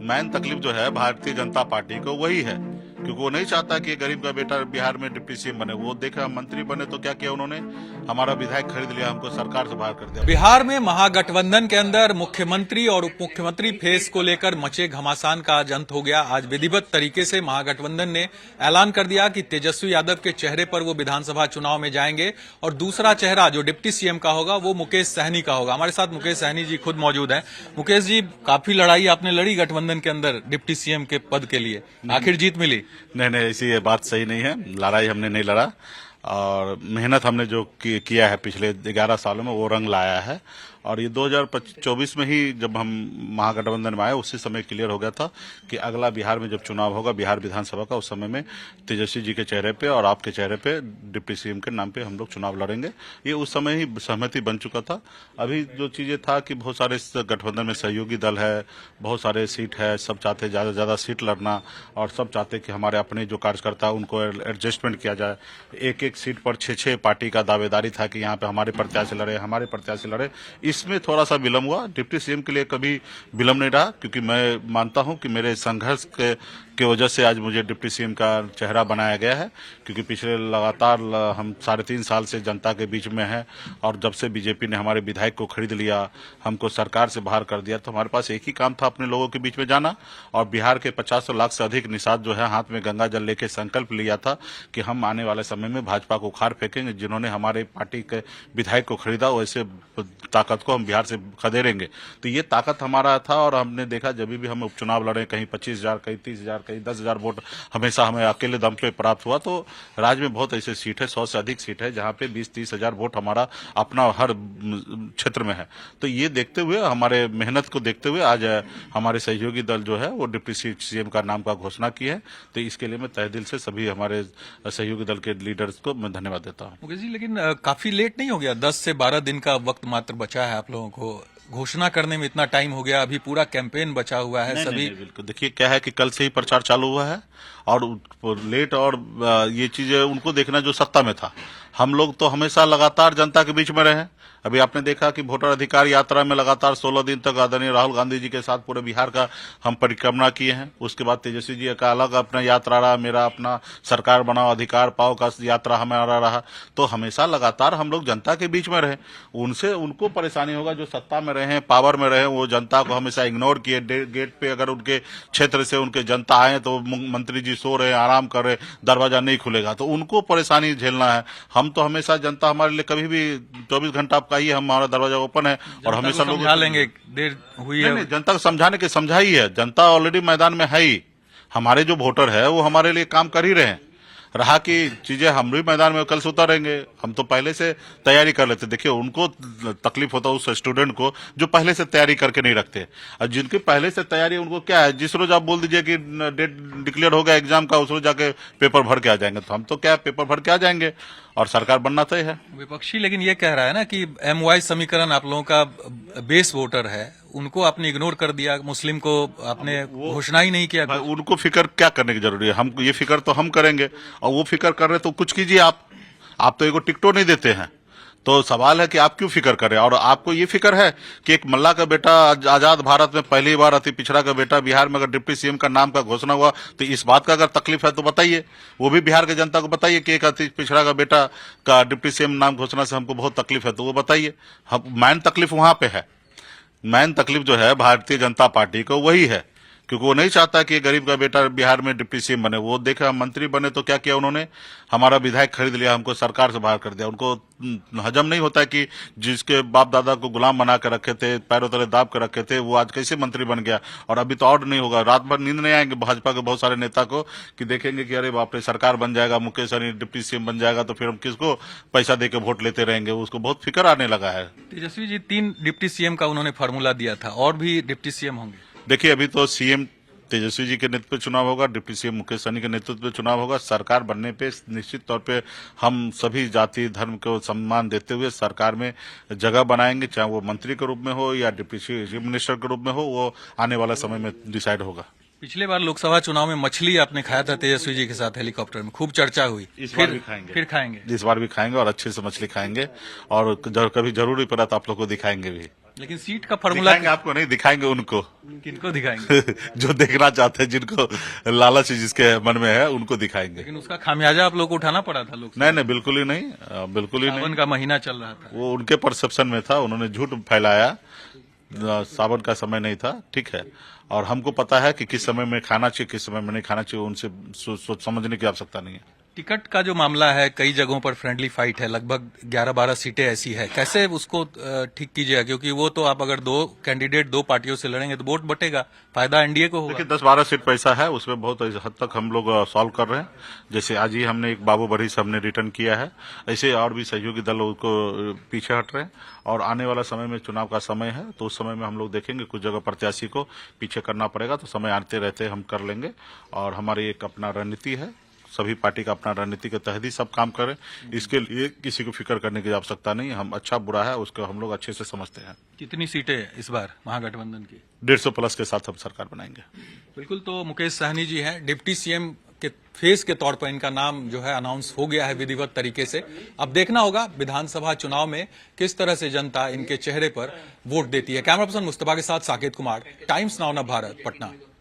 Main तकलीफ जो है भारतीय जनता पार्टी को वही है, क्योंकि वो नहीं चाहता कि गरीब का बेटा बिहार में डिप्टी सीएम बने। वो देखा मंत्री बने तो क्या किया उन्होंने, हमारा विधायक खरीद लिया, हमको सरकार से बाहर कर दिया। बिहार में महागठबंधन के अंदर मुख्यमंत्री और उप मुख्यमंत्री फेस को लेकर मचे घमासान का आज अंत हो गया। आज विधिवत तरीके से महागठबंधन ने ऐलान कर दिया कि तेजस्वी यादव के चेहरे पर वो विधानसभा चुनाव में जाएंगे और दूसरा चेहरा जो डिप्टी सीएम का होगा वो मुकेश सहनी का होगा। हमारे साथ मुकेश सहनी जी खुद मौजूद हैं। मुकेश जी, काफी लड़ाई आपने लड़ी गठबंधन के अंदर डिप्टी सीएम के पद के लिए, आखिर जीत मिली? नहीं, ऐसी ये बात सही नहीं है। लड़ाई हमने नहीं लड़ा और मेहनत हमने जो किया है पिछले 11 सालों में वो रंग लाया है। और ये 2024 में ही जब हम महागठबंधन में आए उसी समय क्लियर हो गया था कि अगला बिहार में जब चुनाव होगा बिहार विधानसभा का, उस समय में तेजस्वी जी के चेहरे पे और आपके चेहरे पे डिप्टी सीएम के नाम पे हम लोग चुनाव लड़ेंगे। ये उस समय ही सहमति बन चुका था। अभी जो चीजें था कि बहुत सारे गठबंधन में सहयोगी दल है, बहुत सारे सीट है, सब चाहते ज्यादा से ज्यादा सीट लड़ना और सब चाहते कि हमारे अपने जो कार्यकर्ता उनको एडजस्टमेंट किया जाए। एक एक सीट पर 6-6 पार्टी का दावेदारी था कि यहाँ पे हमारे प्रत्याशी लड़े, हमारे प्रत्याशी लड़े। इसमें थोड़ा सा विलंब हुआ। डिप्टी सीएम के लिए कभी विलंब नहीं रहा, क्योंकि मैं मानता हूं कि मेरे संघर्ष के वजह से आज मुझे डिप्टी सीएम का चेहरा बनाया गया है। क्योंकि पिछले लगातार हम 3.5 साल से जनता के बीच में हैं और जब से बीजेपी ने हमारे विधायक को खरीद लिया, हमको सरकार से बाहर कर दिया, तो हमारे पास एक ही काम था, अपने लोगों के बीच में जाना। और बिहार के 50 लाख से अधिक निषाद जो है हाथ में गंगा जल लेके संकल्प लिया था कि हम आने वाले समय में भाजपा को उखाड़ फेंकेंगे। जिन्होंने हमारे पार्टी के विधायक को खरीदा वैसे ताकत को हम बिहार से खदेड़ेंगे। तो ये ताकत हमारा था और हमने देखा जब भी हम उपचुनाव लड़े, कहीं 25,000, कहीं 30,000, कहीं 10,000 वोट हमेशा हमें अकेले दम पे प्राप्त हुआ। तो राज्य में बहुत ऐसे सीट है, 100 से अधिक सीट है जहां पे 20-30 हजार वोट हमारा अपना हर क्षेत्र में है। तो ये देखते हुए, हमारे मेहनत को देखते हुए आज हमारे सहयोगी दल जो है वो डिप्टी सीएम का नाम का घोषणा की है। तो इसके लिए मैं तहे दिल से सभी हमारे सहयोगी दल के लीडर्स को मैं धन्यवाद देता हूँ। मुकेश जी, लेकिन काफी लेट नहीं हो गया? 10 से 12 दिन का वक्त मात्र बचा है आप लोगों को, घोषणा करने में इतना टाइम हो गया, अभी पूरा कैंपेन बचा हुआ है। सभी नहीं, बिल्कुल देखिए क्या है कि कल से ही प्रचार चालू हुआ है और लेट और ये चीजें उनको देखना जो सत्ता में था। हम लोग तो हमेशा लगातार जनता के बीच में रहे। अभी आपने देखा कि वोटर अधिकार यात्रा में लगातार 16 दिन तक आदरणीय राहुल गांधी जी के साथ पूरे बिहार का हम परिक्रमा किए हैं। उसके बाद तेजस्वी जी का अलग अपना यात्रा रहा, मेरा अपना सरकार बनाओ अधिकार पाओ का यात्रा हमारा रहा। तो हमेशा लगातार हम लोग जनता के बीच में रहे। उनको परेशानी होगा जो सत्ता में रहे, पावर में रहे, वो जनता को हमेशा इग्नोर किए। गेट पे अगर उनके क्षेत्र से उनके जनता आए तो मंत्री जी सो रहे, आराम कर रहे, दरवाजा नहीं खुलेगा, तो उनको परेशानी झेलना है। हम तो हमेशा जनता हमारे लिए कभी भी 24 घंटा आपका ही हमारा दरवाजा ओपन है और हमेशा लोग समझा लेंगे। देर हुई है नहीं, जनता को समझाने के समझा ही है। जनता ऑलरेडी मैदान में है ही। हमारे जो वोटर है वो हमारे लिए काम कर ही रहे हैं। रहा कि चीजें हम भी मैदान में कल से उतरेंगे, हम तो पहले से तैयारी कर लेते। देखिए उनको तकलीफ होता है उस स्टूडेंट को जो पहले से तैयारी करके नहीं रखते, और जिनकी पहले से तैयारी उनको क्या है, जिस रोज आप बोल दीजिए कि डेट डिक्लेयर हो गया एग्जाम का, उस रोज जाके पेपर भर के आ जाएंगे। तो हम तो क्या पेपर भर के आ जाएंगे और सरकार बनना तय है। विपक्षी लेकिन ये कह रहा है ना कि MY समीकरण आप लोगों का बेस वोटर है, उनको आपने इग्नोर कर दिया, मुस्लिम को आपने घोषणा ही नहीं किया। उनको फिक्र क्या करने की जरूरी है, हम ये फिक्र तो हम करेंगे और वो फिक्र कर रहे तो कुछ कीजिए। आप तो एगो टिकटो नहीं देते हैं, तो सवाल है कि आप क्यों फिक्र करें। और आपको ये फिक्र है कि एक मल्ला का बेटा आजाद भारत में पहली बार अति पिछड़ा का बेटा बिहार में अगर डिप्टी सीएम का नाम का घोषणा हुआ, तो इस बात का अगर तकलीफ है तो बताइए, वो भी बिहार के जनता को बताइए कि एक अति पिछड़ा का बेटा का डिप्टी सीएम नाम घोषणा से हमको बहुत तकलीफ है, तो वो बताइए। मेन तकलीफ वहां पे है। मेन तकलीफ जो है भारतीय जनता पार्टी को वही है, क्योंकि वो नहीं चाहता कि गरीब का बेटा बिहार में डिप्टी सीएम बने। वो देखा मंत्री बने तो क्या किया उन्होंने, हमारा विधायक खरीद लिया, हमको सरकार से बाहर कर दिया। उनको हजम नहीं होता कि जिसके बाप दादा को गुलाम बना कर रखे थे, पैरों तले दाब कर रखे थे, वो आज कैसे मंत्री बन गया। और अभी तो और नहीं होगा, रात भर नींद नहीं आएंगे भाजपा के बहुत सारे नेता को कि देखेंगे कि अरे बाप रे सरकार बन जाएगा, मुकेश सहनी डिप्टी सीएम बन जाएगा, तो फिर हम किसको पैसा देकर वोट लेते रहेंगे। उसको बहुत फिक्र आने लगा है। तेजस्वी जी 3 डिप्टी सीएम का उन्होंने फार्मूला दिया था, और भी डिप्टी सीएम होंगे? देखिए अभी तो सीएम तेजस्वी जी के नेतृत्व में चुनाव होगा, डिप्टी सीएम मुकेश सहनी के नेतृत्व में चुनाव होगा। सरकार बनने पे निश्चित तौर पे हम सभी जाति धर्म को सम्मान देते हुए सरकार में जगह बनाएंगे, चाहे वो मंत्री के रूप में हो या डिप्टी चीफ मिनिस्टर के रूप में हो, वो आने वाले समय में डिसाइड होगा। पिछले बार लोकसभा चुनाव में मछली आपने खाया था तेजस्वी जी के साथ हेलीकॉप्टर में, खूब चर्चा हुई। इस बार भी खाएंगे, फिर खाएंगे, इस बार भी खाएंगे और अच्छे से मछली खाएंगे और कभी जरूरी पड़ा तो आप लोग को दिखाएंगे भी। लेकिन सीट का फॉर्मूला दिखाएंगे आपको नहीं, दिखाएंगे उनको किनको दिखाएंगे? जो देखना चाहते हैं, जिनको लालच जिसके मन में है उनको दिखाएंगे। लेकिन उसका खामियाजा आप लोग को उठाना पड़ा था। लोग नहीं नहीं, बिल्कुल ही नहीं, बिल्कुल ही नहीं। सावन का महीना चल रहा था। वो उनके परसेप्शन में था, उन्होंने झूठ फैलाया। सावन का समय नहीं था, ठीक है। और हमको पता है कि किस समय में खाना चाहिए, किस समय में नहीं खाना चाहिए, उनसे सोच समझने की आवश्यकता नहीं है। टिकट का जो मामला है, कई जगहों पर फ्रेंडली फाइट है, लगभग 11-12 सीटें ऐसी है, कैसे उसको ठीक कीजिएगा? क्योंकि वो तो आप अगर दो कैंडिडेट दो पार्टियों से लड़ेंगे तो वोट बटेगा, फायदा एनडीए को होगा। देखिए 10-12 सीट पैसा है, उसमें बहुत हद तक हम लोग सॉल्व कर रहे हैं। जैसे आज ही हमने एक बाबू बड़ी से हमने रिटर्न किया है, ऐसे और भी सहयोगी दल उसको पीछे हट रहे हैं। और आने वाला समय में चुनाव का समय है, तो उस समय में हम लोग देखेंगे कुछ जगह प्रत्याशी को पीछे करना पड़ेगा, तो समय आते रहते हम कर लेंगे। और हमारी एक अपना रणनीति है, सभी पार्टी का अपना रणनीति के तहत ही सब काम करें, इसके लिए किसी को फिक्र करने की आवश्यकता नहीं। हम अच्छा बुरा है उसको हम लोग अच्छे से समझते हैं। कितनी सीटें इस बार महागठबंधन की? 150 प्लस के साथ हम सरकार बनाएंगे। बिल्कुल। तो मुकेश सहनी जी हैं, डिप्टी सीएम के फेस के तौर पर इनका नाम जो है अनाउंस हो गया है विधिवत तरीके से। अब देखना होगा विधानसभा चुनाव में किस तरह से जनता इनके चेहरे पर वोट देती है। कैमरा पर्सन मुस्तफा के साथ साकेत कुमार, टाइम्स नाउ भारत, पटना।